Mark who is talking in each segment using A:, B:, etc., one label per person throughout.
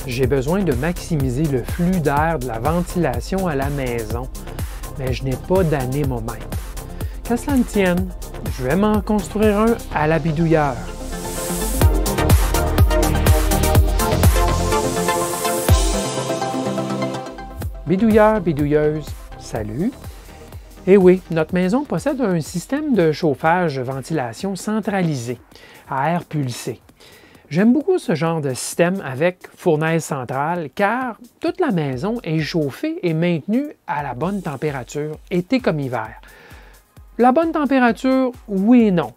A: J'ai besoin de maximiser le flux d'air de la ventilation à la maison, mais je n'ai pas d'anémomètre. Qu'à cela ne tienne, je vais m'en construire un à la bidouilleur. Bidouilleur, bidouilleuse, salut! Eh oui, notre maison possède un système de chauffage-ventilation centralisé, à air pulsé. J'aime beaucoup ce genre de système avec fournaise centrale car toute la maison est chauffée et maintenue à la bonne température, été comme hiver. La bonne température, oui et non,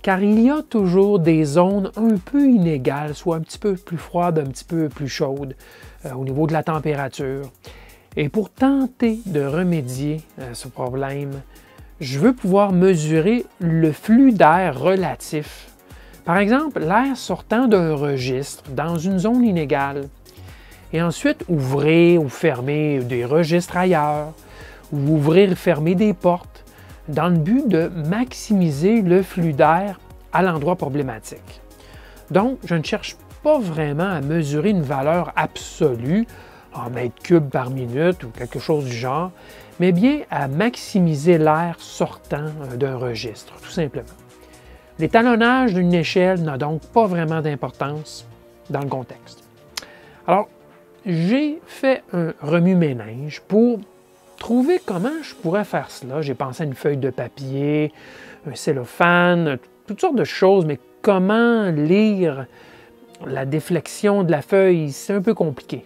A: car il y a toujours des zones un peu inégales, soit un petit peu plus froides, un petit peu plus chaudes au niveau de la température. Et pour tenter de remédier à ce problème, je veux pouvoir mesurer le flux d'air relatif. Par exemple, l'air sortant d'un registre dans une zone inégale. Et ensuite, ouvrir ou fermer des registres ailleurs, ou ouvrir et fermer des portes, dans le but de maximiser le flux d'air à l'endroit problématique. Donc, je ne cherche pas vraiment à mesurer une valeur absolue, en mètres cubes par minute ou quelque chose du genre, mais bien à maximiser l'air sortant d'un registre, tout simplement. L'étalonnage d'une échelle n'a donc pas vraiment d'importance dans le contexte. Alors, j'ai fait un remue-ménage pour trouver comment je pourrais faire cela. J'ai pensé à une feuille de papier, un cellophane, toutes sortes de choses, mais comment lire la déflexion de la feuille, c'est un peu compliqué.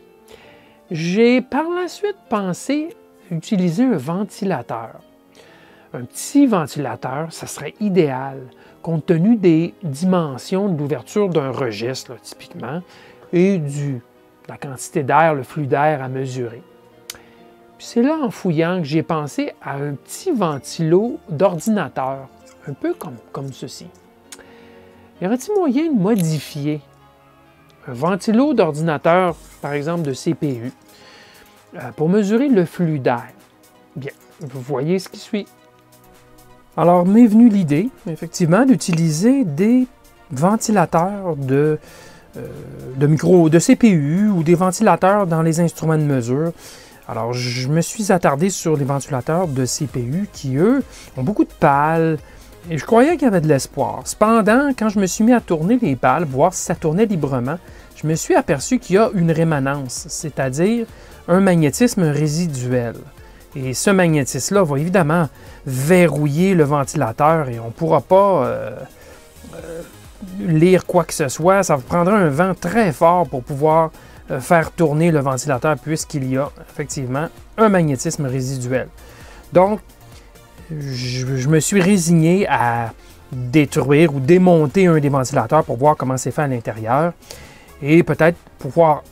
A: J'ai par la suite pensé utiliser un ventilateur. Un petit ventilateur, ça serait idéal, compte tenu des dimensions de l'ouverture d'un registre, là, typiquement, et de la quantité d'air, le flux d'air à mesurer. Puis c'est là, en fouillant, que j'ai pensé à un petit ventilo d'ordinateur, un peu comme ceci. Y aurait-il moyen de modifier un ventilo d'ordinateur, par exemple de CPU, pour mesurer le flux d'air? Bien, vous voyez ce qui suit. Alors, m'est venue l'idée, effectivement, d'utiliser des ventilateurs de CPU ou des ventilateurs dans les instruments de mesure. Alors, je me suis attardé sur les ventilateurs de CPU qui, eux, ont beaucoup de pales et je croyais qu'il y avait de l'espoir. Cependant, quand je me suis mis à tourner les pales, voir si ça tournait librement, je me suis aperçu qu'il y a une rémanence, c'est-à-dire un magnétisme résiduel. Et ce magnétisme-là va évidemment verrouiller le ventilateur et on ne pourra pas lire quoi que ce soit. Ça prendra un vent très fort pour pouvoir faire tourner le ventilateur puisqu'il y a effectivement un magnétisme résiduel. Donc, je me suis résigné à détruire ou démonter un des ventilateurs pour voir comment c'est fait à l'intérieur et peut-être pouvoir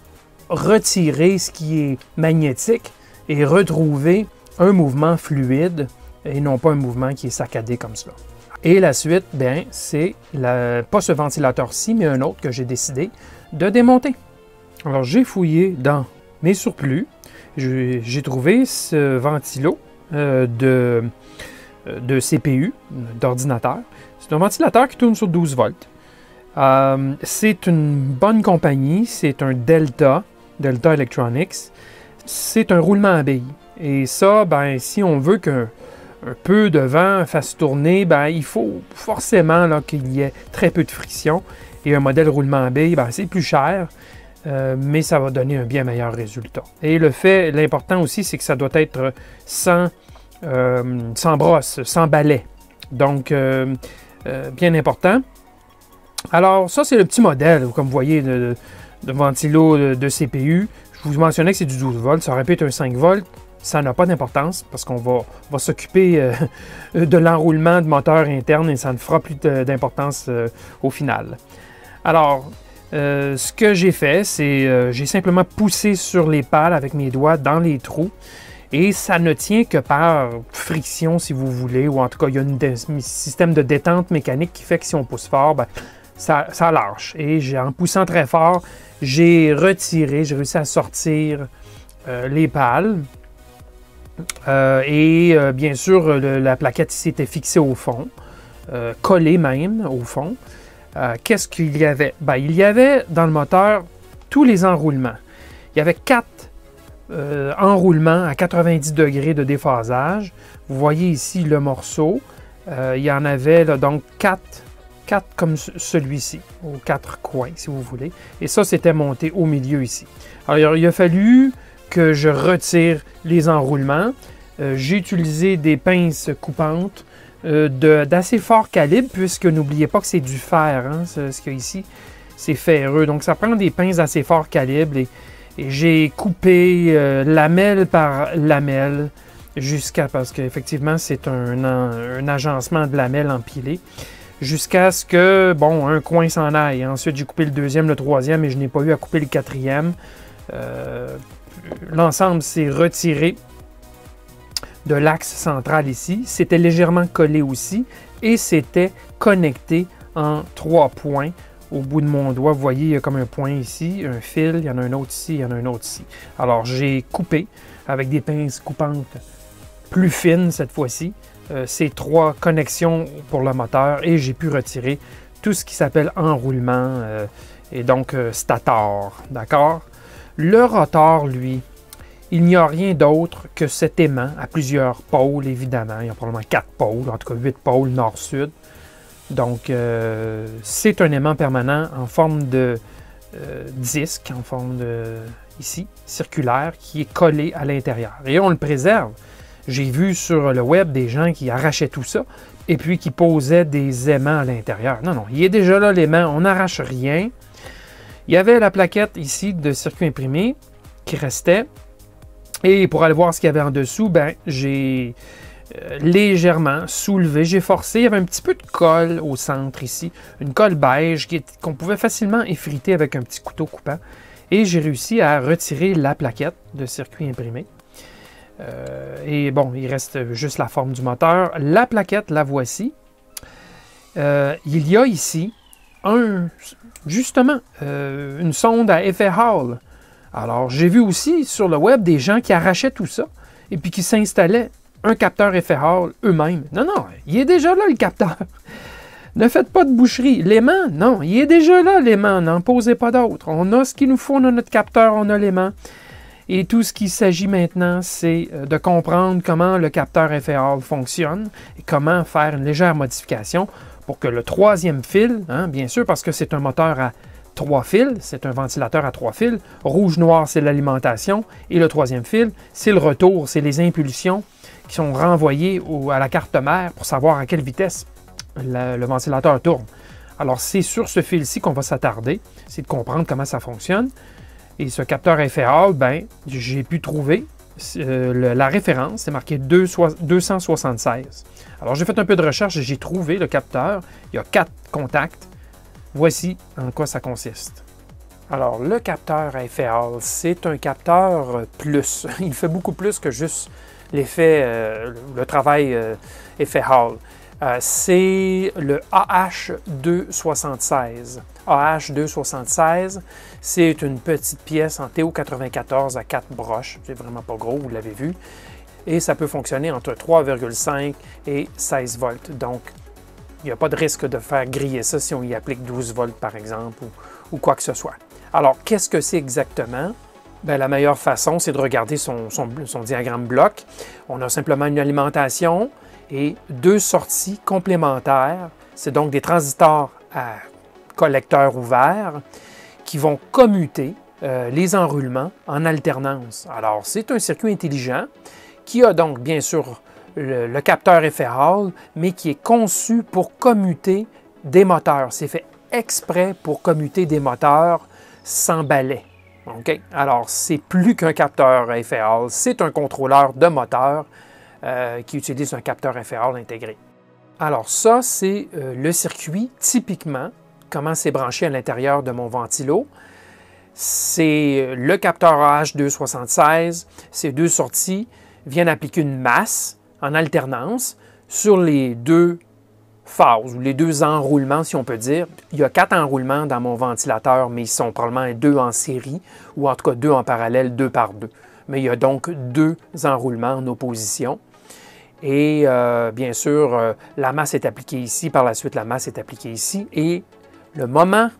A: retirer ce qui est magnétique et retrouver un mouvement fluide et non pas un mouvement qui est saccadé comme cela. Et la suite, bien, c'est pas ce ventilateur-ci, mais un autre que j'ai décidé de démonter. Alors, j'ai fouillé dans mes surplus. J'ai trouvé ce ventilo de CPU, d'ordinateur. C'est un ventilateur qui tourne sur 12 volts. C'est une bonne compagnie, c'est un Delta Electronics. C'est un roulement à billes. Et ça, ben, si on veut qu'un peu de vent fasse tourner, ben, il faut forcément qu'il y ait très peu de friction. Et un modèle roulement à billes, ben, c'est plus cher, mais ça va donner un bien meilleur résultat. Et l'important aussi, c'est que ça doit être sans brosse, sans balai. Donc, bien important. Alors, ça, c'est le petit modèle, comme vous voyez, de ventilo de CPU. Je vous mentionnais que c'est du 12 volts, ça aurait pu être un 5 volts. Ça n'a pas d'importance parce qu'on va s'occuper de l'enroulement de moteur interne et ça ne fera plus d'importance au final. Alors, ce que j'ai fait, c'est j'ai simplement poussé sur les pales avec mes doigts dans les trous et ça ne tient que par friction, si vous voulez, ou en tout cas, il y a un système de détente mécanique qui fait que si on pousse fort, ben, ça lâche. Et en poussant très fort, j'ai réussi à sortir les pales. Bien sûr, la plaquette ici était fixée au fond, collée même au fond. Qu'est-ce qu'il y avait? Ben, il y avait dans le moteur tous les enroulements. Il y avait 4 enroulements à 90 degrés de déphasage. Vous voyez ici le morceau. Il y en avait là, donc 4 comme celui-ci, aux 4 coins, si vous voulez. Et ça, c'était monté au milieu ici. Alors, il a fallu que je retire les enroulements. J'ai utilisé des pinces coupantes d'assez fort calibre, puisque n'oubliez pas que c'est du fer, hein, ce qu'il y a ici, c'est ferreux. Donc, ça prend des pinces d'assez fort calibre et j'ai coupé lamelle par lamelle jusqu'à, parce qu'effectivement, c'est un agencement de lamelles empilées, jusqu'à ce que, bon, un coin s'en aille. Ensuite, j'ai coupé le deuxième, le troisième, et je n'ai pas eu à couper le quatrième. L'ensemble s'est retiré de l'axe central ici. C'était légèrement collé aussi, et c'était connecté en 3 points. Au bout de mon doigt, vous voyez, il y a comme un point ici, un fil, il y en a un autre ici, il y en a un autre ici. Alors, j'ai coupé avec des pinces coupantes plus fines cette fois-ci, ces 3 connexions pour le moteur et j'ai pu retirer tout ce qui s'appelle enroulement et donc stator, d'accord? Le rotor, lui, il n'y a rien d'autre que cet aimant à plusieurs pôles, évidemment. Il y a probablement 4 pôles, en tout cas 8 pôles nord-sud. Donc, c'est un aimant permanent en forme de disque, en forme de, ici, circulaire, qui est collé à l'intérieur. Et on le préserve. J'ai vu sur le web des gens qui arrachaient tout ça et puis qui posaient des aimants à l'intérieur. Non, non, il est déjà là l'aimant, on n'arrache rien. Il y avait la plaquette ici de circuit imprimé qui restait. Et pour aller voir ce qu'il y avait en dessous, ben, j'ai légèrement soulevé, j'ai forcé. Il y avait un petit peu de colle au centre ici, une colle beige qu'on pouvait facilement effriter avec un petit couteau coupant. Et j'ai réussi à retirer la plaquette de circuit imprimé. Et bon, il reste juste la forme du moteur. La plaquette, la voici. Il y a ici justement une sonde à effet Hall. Alors, j'ai vu aussi sur le web des gens qui arrachaient tout ça et puis qui s'installaient un capteur effet Hall eux-mêmes. Non, non, il est déjà là le capteur. Ne faites pas de boucherie. L'aimant, non, il est déjà là l'aimant. N'en posez pas d'autres. On a ce qu'il nous faut, on a notre capteur, on a l'aimant. Et tout ce qu'il s'agit maintenant, c'est de comprendre comment le capteur effet Hall fonctionne et comment faire une légère modification pour que le 3e fil, hein, bien sûr, parce que c'est un moteur à 3 fils, c'est un ventilateur à 3 fils, rouge-noir, c'est l'alimentation, et le 3e fil, c'est le retour, c'est les impulsions qui sont renvoyées à la carte mère pour savoir à quelle vitesse le ventilateur tourne. Alors, c'est sur ce fil-ci qu'on va s'attarder, c'est de comprendre comment ça fonctionne. Et ce capteur effet Hall, ben, j'ai pu trouver la référence, c'est marqué 276. Alors, j'ai fait un peu de recherche et j'ai trouvé le capteur. Il y a 4 contacts. Voici en quoi ça consiste. Alors, le capteur effet Hall, c'est un capteur plus. Il fait beaucoup plus que juste l'effet, le travail effet Hall. C'est le AH276. AH276, c'est une petite pièce en TO94 à 4 broches. C'est vraiment pas gros, vous l'avez vu. Et ça peut fonctionner entre 3,5 et 16 volts. Donc, il n'y a pas de risque de faire griller ça si on y applique 12 volts, par exemple, ou quoi que ce soit. Alors, qu'est-ce que c'est exactement? Bien, la meilleure façon, c'est de regarder son diagramme bloc. On a simplement une alimentation et 2 sorties complémentaires. C'est donc des transistors à collecteur ouvert qui vont commuter les enroulements en alternance. Alors, c'est un circuit intelligent qui a donc, bien sûr, le capteur effet Hall, mais qui est conçu pour commuter des moteurs. C'est fait exprès pour commuter des moteurs sans balai. Okay? Alors, c'est plus qu'un capteur effet Hall, c'est un contrôleur de moteur qui utilise un capteur effet Hall intégré. Alors ça, c'est le circuit, typiquement, comment c'est branché à l'intérieur de mon ventilo. C'est le capteur AH276, ces 2 sorties viennent appliquer une masse en alternance sur les 2 phases, ou les 2 enroulements, si on peut dire. Il y a 4 enroulements dans mon ventilateur, mais ils sont probablement 2 en série, ou en tout cas 2 en parallèle, 2 par 2. Mais il y a donc 2 enroulements en opposition. Et bien sûr, la masse est appliquée ici, par la suite la masse est appliquée ici, et le moment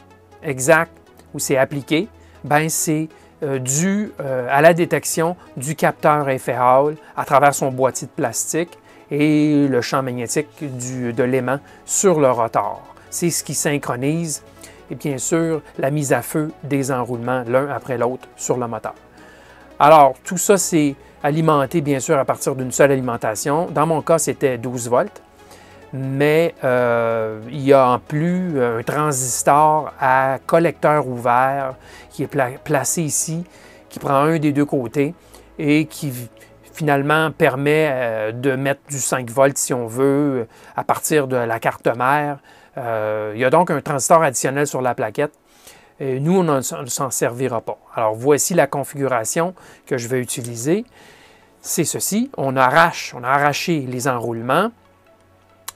A: exact où c'est appliqué, ben c'est dû à la détection du capteur effet Hall à travers son boîtier de plastique et le champ magnétique de l'aimant sur le rotor. C'est ce qui synchronise et bien sûr la mise à feu des enroulements l'un après l'autre sur le moteur. Alors, tout ça, c'est alimenté bien sûr à partir d'une seule alimentation. Dans mon cas, c'était 12 volts, mais il y a en plus un transistor à collecteur ouvert qui est placé ici, qui prend un des deux côtés et qui finalement permet de mettre du 5 volts si on veut à partir de la carte mère. Il y a donc un transistor additionnel sur la plaquette. Et nous, on ne s'en servira pas. Alors, voici la configuration que je vais utiliser. C'est ceci. On a arraché les enroulements,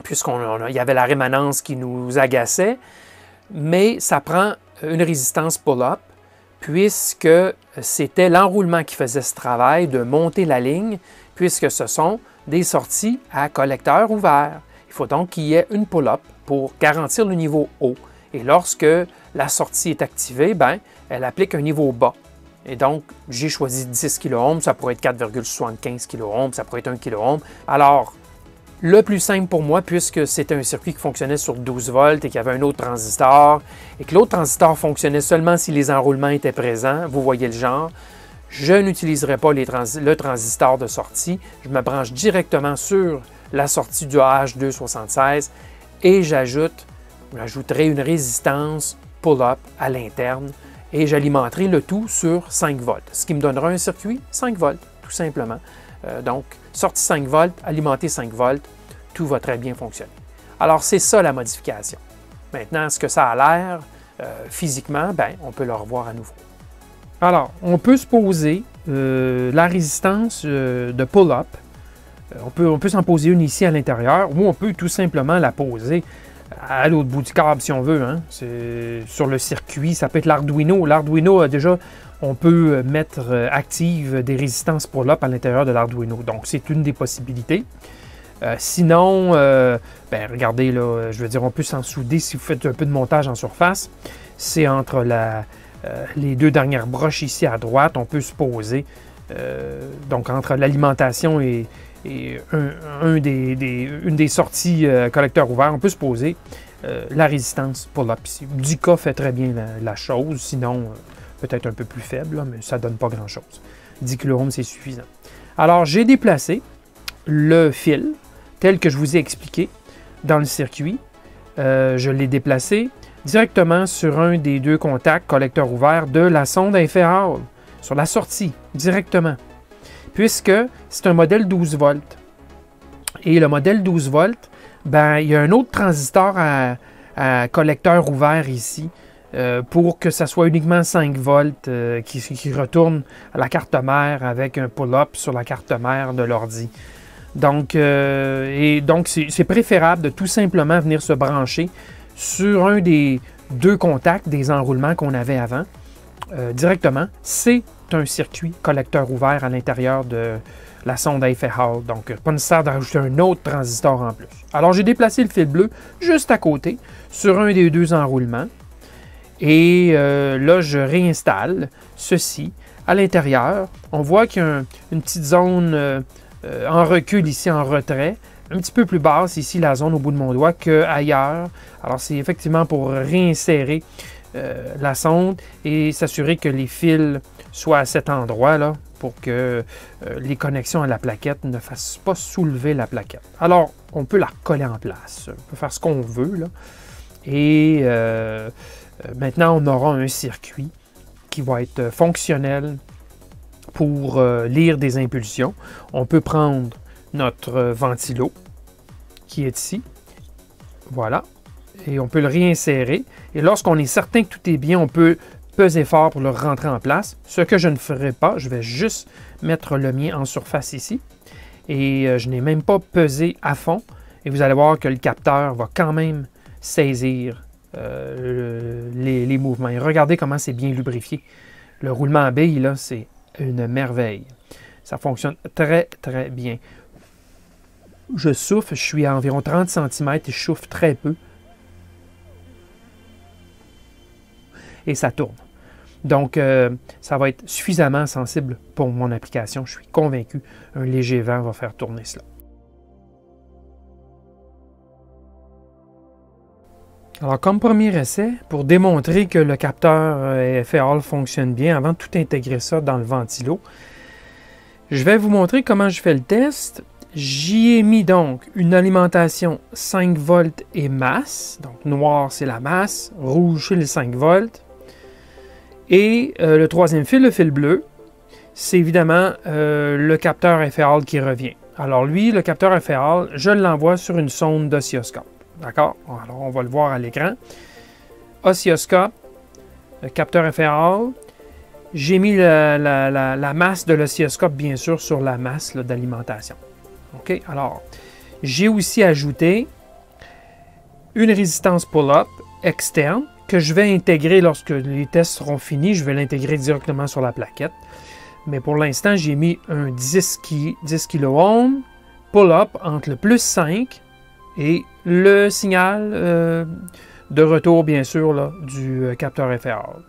A: puisqu'il y avait la rémanence qui nous agaçait, mais ça prend une résistance pull-up, puisque c'était l'enroulement qui faisait ce travail de monter la ligne, puisque ce sont des sorties à collecteur ouvert. Il faut donc qu'il y ait une pull-up pour garantir le niveau haut. Et lorsque la sortie est activée, ben, elle applique un niveau bas. Et donc, j'ai choisi 10 kΩ, ça pourrait être 4,75 kΩ, ça pourrait être 1 kΩ. Alors, le plus simple pour moi, puisque c'était un circuit qui fonctionnait sur 12 volts et qu'il y avait un autre transistor, et que l'autre transistor fonctionnait seulement si les enroulements étaient présents, vous voyez le genre, je n'utiliserai pas le transistor de sortie. Je me branche directement sur la sortie du AH276 et j'ajouterai une résistance pull-up à l'interne et j'alimenterai le tout sur 5 volts, ce qui me donnera un circuit 5 volts, tout simplement. Donc, sortie 5 volts, alimenté 5 volts, tout va très bien fonctionner. Alors, c'est ça la modification. Maintenant, ce que ça a l'air physiquement, ben, on peut le revoir à nouveau. Alors, on peut se poser la résistance de pull-up. On peut s'en poser une ici à l'intérieur ou on peut tout simplement la poser à l'autre bout du câble si on veut. Hein. C'est sur le circuit, ça peut être l'Arduino. L'Arduino, déjà, on peut mettre active des résistances pull-up à l'intérieur de l'Arduino. Donc, c'est une des possibilités. Sinon, ben, regardez, là, je veux dire, on peut s'en souder si vous faites un peu de montage en surface. C'est entre les deux dernières broches ici à droite, on peut se poser. Donc, entre l'alimentation et une des sorties collecteur ouvert, on peut se poser la résistance pull-up ici. Dica fait très bien la chose, sinon peut-être un peu plus faible, là, mais ça ne donne pas grand-chose. 10 kΩ, c'est suffisant. Alors, j'ai déplacé le fil tel que je vous ai expliqué dans le circuit. Je l'ai déplacé directement sur un des deux contacts collecteur ouvert de la sonde effet Hall, sur la sortie, directement, puisque c'est un modèle 12 volts. Et le modèle 12 volts, ben, il y a un autre transistor à collecteur ouvert ici pour que ça soit uniquement 5 volts qui retourne à la carte mère avec un pull-up sur la carte mère de l'ordi. Donc, c'est préférable de tout simplement venir se brancher sur un des deux contacts des enroulements qu'on avait avant directement. C'est un circuit collecteur ouvert à l'intérieur de la sonde à effet Hall. Donc, pas nécessaire d'ajouter un autre transistor en plus. Alors, j'ai déplacé le fil bleu juste à côté sur un des deux enroulements. Et là, je réinstalle ceci à l'intérieur. On voit qu'il y a une petite zone en recul ici, en retrait. Un petit peu plus basse ici, la zone au bout de mon doigt qu'ailleurs. Alors, c'est effectivement pour réinsérer la sonde et s'assurer que les fils soient à cet endroit-là pour que les connexions à la plaquette ne fassent pas soulever la plaquette. Alors, on peut la recoller en place. On peut faire ce qu'on veut, là. Et maintenant, on aura un circuit qui va être fonctionnel pour lire des impulsions. On peut prendre notre ventilo qui est ici. Voilà. Et on peut le réinsérer. Et lorsqu'on est certain que tout est bien, on peut peser fort pour le rentrer en place. Ce que je ne ferai pas, je vais juste mettre le mien en surface ici. Et je n'ai même pas pesé à fond. Et vous allez voir que le capteur va quand même saisir les mouvements. Et regardez comment c'est bien lubrifié. Le roulement à billes, là, c'est une merveille. Ça fonctionne très, très bien. Je souffle, je suis à environ 30 cm et je souffle très peu. Et ça tourne. Donc, ça va être suffisamment sensible pour mon application. Je suis convaincu, un léger vent va faire tourner cela. Alors, comme premier essai, pour démontrer que le capteur effet Hall fonctionne bien, avant de tout intégrer ça dans le ventilo, je vais vous montrer comment je fais le test. J'y ai mis donc une alimentation 5 volts et masse. Donc, noir, c'est la masse. Rouge, c'est les 5 volts. Et le troisième fil, le fil bleu, c'est évidemment le capteur effet Hall qui revient. Alors, lui, le capteur effet Hall, je l'envoie sur une sonde d'oscilloscope. D'accord? Alors, on va le voir à l'écran. Oscilloscope, le capteur effet Hall. J'ai mis la masse de l'oscilloscope, bien sûr, sur la masse d'alimentation. OK? Alors, j'ai aussi ajouté une résistance pull-up externe que je vais intégrer lorsque les tests seront finis. Je vais l'intégrer directement sur la plaquette. Mais pour l'instant, j'ai mis un 10 kΩ pull-up entre le plus 5 et le signal de retour, bien sûr, là, du capteur effet Hall.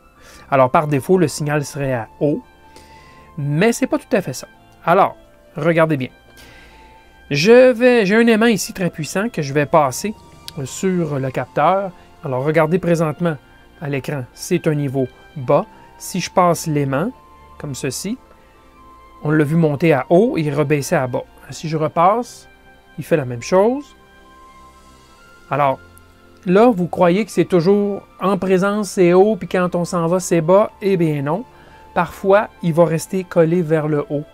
A: Alors, par défaut, le signal serait à haut, mais ce n'est pas tout à fait ça. Alors, regardez bien. J'ai un aimant ici très puissant que je vais passer sur le capteur. Alors, regardez présentement à l'écran, c'est un niveau bas. Si je passe l'aimant, comme ceci, on l'a vu monter à haut et rebaisser à bas. Si je repasse, il fait la même chose. Alors, là, vous croyez que c'est toujours en présence, c'est haut, puis quand on s'en va, c'est bas. Eh bien non. Parfois, il va rester collé vers le haut.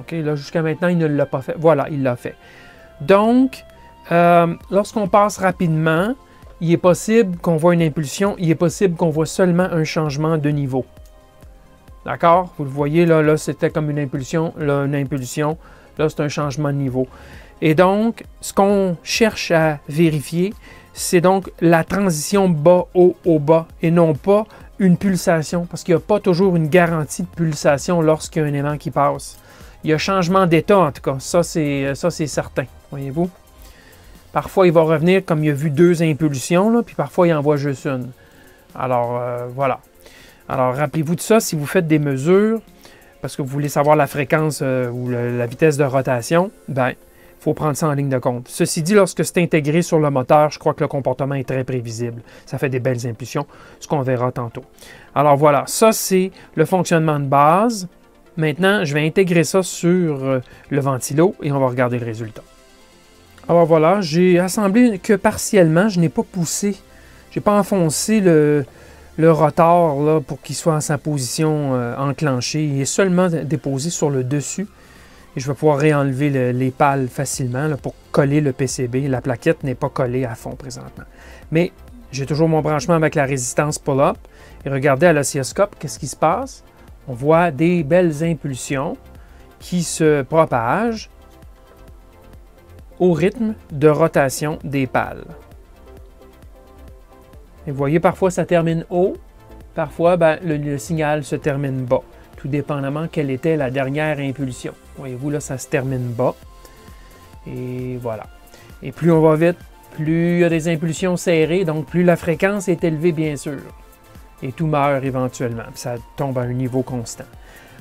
A: OK, là, jusqu'à maintenant, il ne l'a pas fait. Voilà, il l'a fait. Donc, lorsqu'on passe rapidement, il est possible qu'on voit une impulsion, il est possible qu'on voit seulement un changement de niveau. D'accord? Vous le voyez, là c'était comme une impulsion, là, une impulsion, là, c'est un changement de niveau. Et donc, ce qu'on cherche à vérifier, c'est donc la transition bas-haut au bas et non pas une pulsation, parce qu'il n'y a pas toujours une garantie de pulsation lorsqu'il y a un aimant qui passe. Il y a changement d'état en tout cas, ça c'est certain, voyez-vous. Parfois, il va revenir comme il a vu deux impulsions, là, puis parfois, il en voit juste une. Alors, voilà. Alors, rappelez-vous de ça si vous faites des mesures, parce que vous voulez savoir la fréquence ou la vitesse de rotation, ben, il faut prendre ça en ligne de compte. Ceci dit, lorsque c'est intégré sur le moteur, je crois que le comportement est très prévisible. Ça fait des belles impulsions, ce qu'on verra tantôt. Alors voilà, ça c'est le fonctionnement de base. Maintenant, je vais intégrer ça sur le ventilo et on va regarder le résultat. Alors voilà, j'ai assemblé que partiellement, je n'ai pas poussé, je n'ai pas enfoncé le rotor là, pour qu'il soit en sa position enclenchée. Il est seulement déposé sur le dessus. Et je vais pouvoir réenlever les pales facilement là, pour coller le PCB. La plaquette n'est pas collée à fond présentement. Mais j'ai toujours mon branchement avec la résistance pull-up. Et regardez à l'oscilloscope, qu'est-ce qui se passe? On voit des belles impulsions qui se propagent au rythme de rotation des pales. Et vous voyez, parfois ça termine haut, parfois ben, le signal se termine bas, tout dépendamment quelle était la dernière impulsion. Voyez-vous, là, ça se termine bas. Et voilà. Et plus on va vite, plus il y a des impulsions serrées, donc plus la fréquence est élevée, bien sûr. Et tout meurt éventuellement, puis ça tombe à un niveau constant.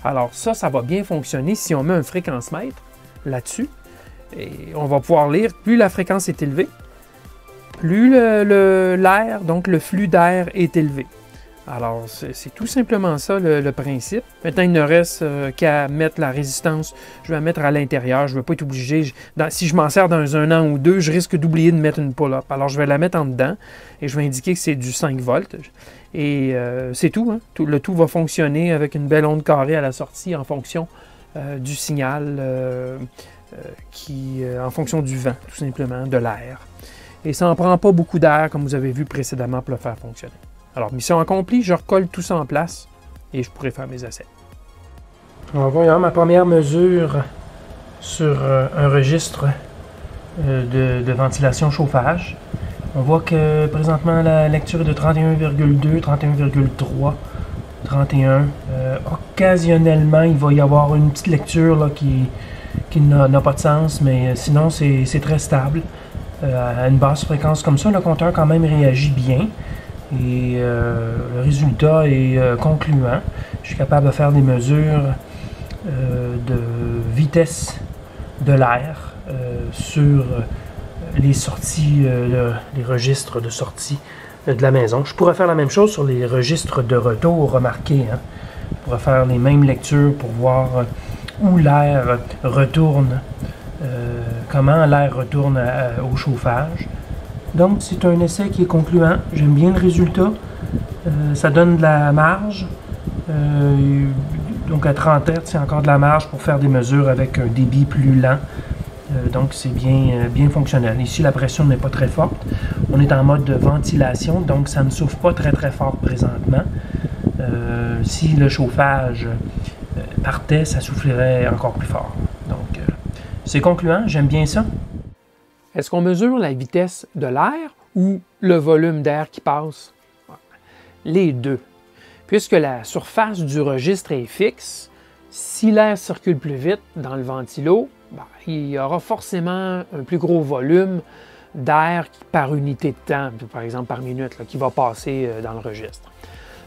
A: Alors ça va bien fonctionner si on met un fréquence-mètre là-dessus. Et on va pouvoir lire, plus la fréquence est élevée, plus l'air, donc le flux d'air est élevé. Alors, c'est tout simplement ça le principe. Maintenant, il ne reste qu'à mettre la résistance. Je vais la mettre à l'intérieur. Je ne vais pas être obligé. Si je m'en sers dans un an ou deux, je risque d'oublier de mettre une pull-up. Alors, je vais la mettre en dedans et je vais indiquer que c'est du 5 volts. Et c'est tout, hein. Le tout va fonctionner avec une belle onde carrée à la sortie en fonction du signal, en fonction du vent, tout simplement, de l'air. Et ça n'en prend pas beaucoup d'air, comme vous avez vu précédemment, pour le faire fonctionner. Alors, mission accomplie, je recolle tout ça en place et je pourrai faire mes essais. Alors, voyons ma première mesure sur un registre de ventilation chauffage. On voit que présentement la lecture est de 31,2, 31,3, 31. Occasionnellement, il va y avoir une petite lecture là, qui n'a pas de sens, mais sinon c'est très stable. À une basse fréquence comme ça, le compteur quand même réagit bien.
B: Et le résultat est concluant. Je suis capable de faire des mesures de vitesse de l'air sur les sorties, les registres de sortie de la maison. Je pourrais faire la même chose sur les registres de retour, remarquez. Hein? Je pourrais faire les mêmes lectures pour voir où l'air retourne, comment l'air retourne au chauffage. Donc c'est un essai qui est concluant. J'aime bien le résultat. Ça donne de la marge. Donc à 30 Hz, c'est encore de la marge pour faire des mesures avec un débit plus lent. Donc c'est bien fonctionnel. Ici, la pression n'est pas très forte. On est en mode de ventilation, donc ça ne souffle pas très fort présentement. Si le chauffage partait, ça soufflerait encore plus fort. Donc c'est concluant, j'aime bien ça.
A: Est-ce qu'on mesure la vitesse de l'air ou le volume d'air qui passe? Les deux. Puisque la surface du registre est fixe, si l'air circule plus vite dans le ventilo, il y aura forcément un plus gros volume d'air par unité de temps, par exemple par minute, qui va passer dans le registre.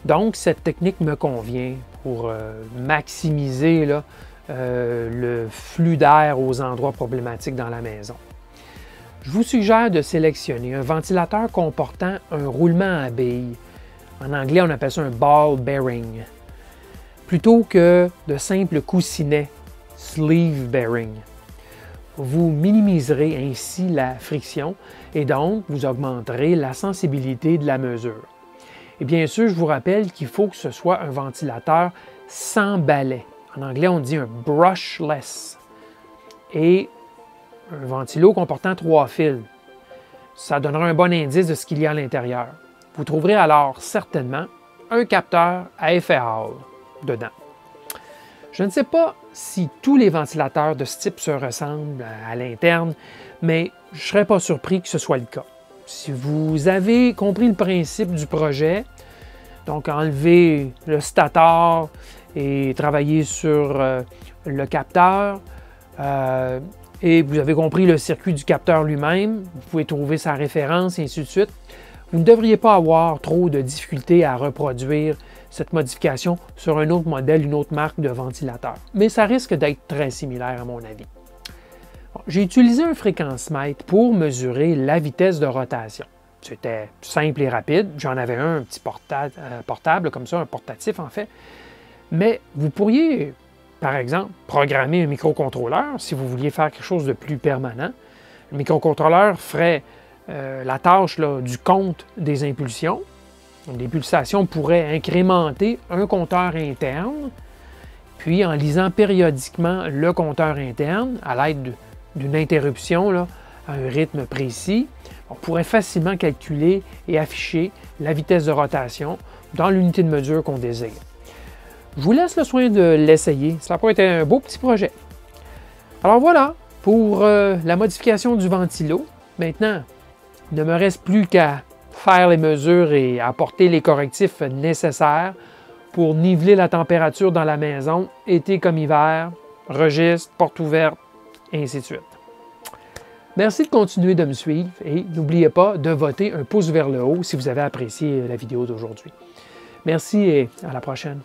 A: Donc, cette technique me convient pour maximiser le flux d'air aux endroits problématiques dans la maison. Je vous suggère de sélectionner un ventilateur comportant un roulement à billes. En anglais, on appelle ça un ball bearing, plutôt que de simples coussinets, sleeve bearing. Vous minimiserez ainsi la friction et donc vous augmenterez la sensibilité de la mesure. Et bien sûr, je vous rappelle qu'il faut que ce soit un ventilateur sans balai. En anglais, on dit un brushless. Et un ventilo comportant 3 fils. Ça donnera un bon indice de ce qu'il y a à l'intérieur. Vous trouverez alors certainement un capteur à effet Hall dedans. Je ne sais pas si tous les ventilateurs de ce type se ressemblent à l'interne, mais je ne serais pas surpris que ce soit le cas. Si vous avez compris le principe du projet, donc enlever le stator et travailler sur le capteur, et vous avez compris le circuit du capteur lui-même, vous pouvez trouver sa référence et ainsi de suite, vous ne devriez pas avoir trop de difficultés à reproduire cette modification sur un autre modèle, une autre marque de ventilateur. Mais ça risque d'être très similaire à mon avis. Bon, j'ai utilisé un fréquence-mètre pour mesurer la vitesse de rotation. C'était simple et rapide. J'en avais un petit portable comme ça, un portatif en fait. Mais vous pourriez, par exemple, programmer un microcontrôleur si vous vouliez faire quelque chose de plus permanent. Le microcontrôleur ferait la tâche du compte des impulsions. Donc, les pulsations pourraient incrémenter un compteur interne, puis en lisant périodiquement le compteur interne à l'aide d'une interruption à un rythme précis, on pourrait facilement calculer et afficher la vitesse de rotation dans l'unité de mesure qu'on désire. Je vous laisse le soin de l'essayer. Cela pourrait être un beau petit projet. Alors voilà pour la modification du ventilo. Maintenant, il ne me reste plus qu'à faire les mesures et apporter les correctifs nécessaires pour niveler la température dans la maison, été comme hiver, registre, porte ouverte, et ainsi de suite. Merci de continuer de me suivre et n'oubliez pas de voter un pouce vers le haut si vous avez apprécié la vidéo d'aujourd'hui. Merci et à la prochaine.